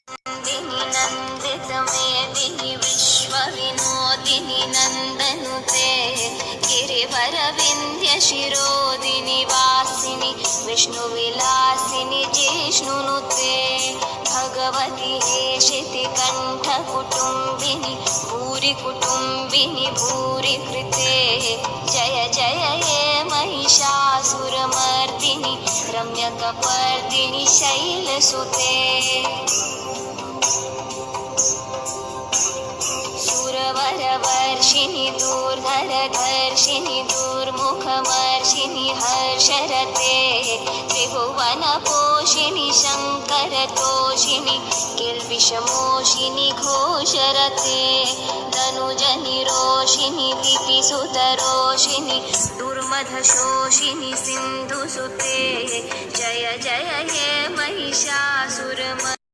नन्दिनि नन्दितमेदिनि विश्वविनोदिनि नन्दनुते गिरिवरविन्ध्यशिरोदिनि वासिनि विष्णुविलासिनि जिष्णुनुते भगवति हेशितिकण्ठकुटुम्बिनि भूरिकुटुम्बिनि भूरिकृते जय जय हे महिषासुरमर्दिनि रम्यकपर्दिनि शैलसुते सुरवरवर्षिणि दूर्धरधर्षिणि दूर्मुखमर्षिणि हर्षरते त्रिभुवनपोषिणि शङ्करतोषिणि किल्बिषमोषिनि घोषरते तनुजनिरोषिणि दितिसुतरोषिणि दुर्मधशोषिनि सिन्धुसुते जय जय हे महिषासुरमर्दिनि